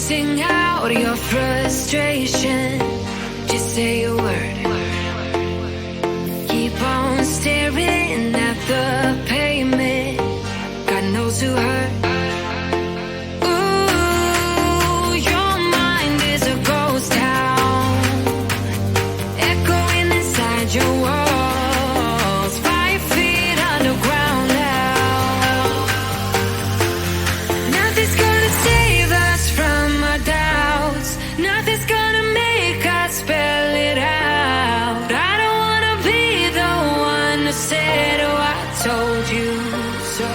Sing out your frustration. Just say a word. Keep on staring at the pavement. God knows who hurt. Ooh, your mind is a ghost town, echoing inside your walls. 5 feet underground now. Nothing's gonna save us from our doubts. Nothing's gonna make us spell it out. I don't wanna be the one who said, oh, I told you so.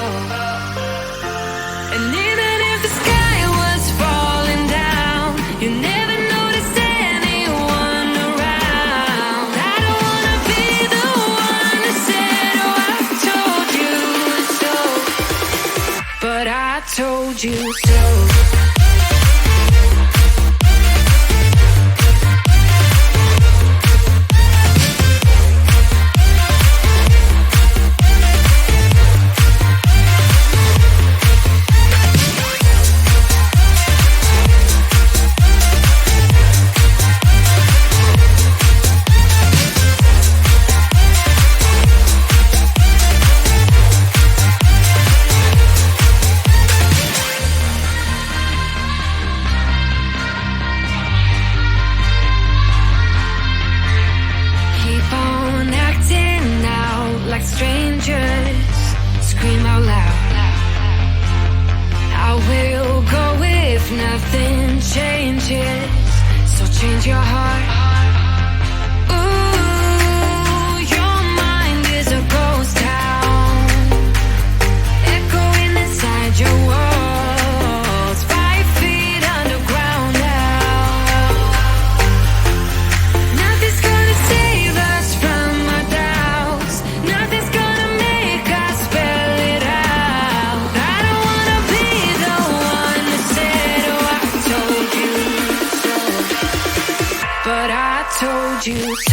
And even if the sky was falling down, you never noticed anyone around. I don't wanna be the one who said, oh, I told you so. But I told you so. Keep on acting out like strangers. Scream out loud. I will go if nothing changes. So change your heart. Ooh, your mind is a ghost town, echoing inside your walls. 5 feet underground now. Nothing's gonna save us from our doubts. Nothing's gonna make us spell it out. I don't wanna be the one who said, oh, I told you so. But I told you so.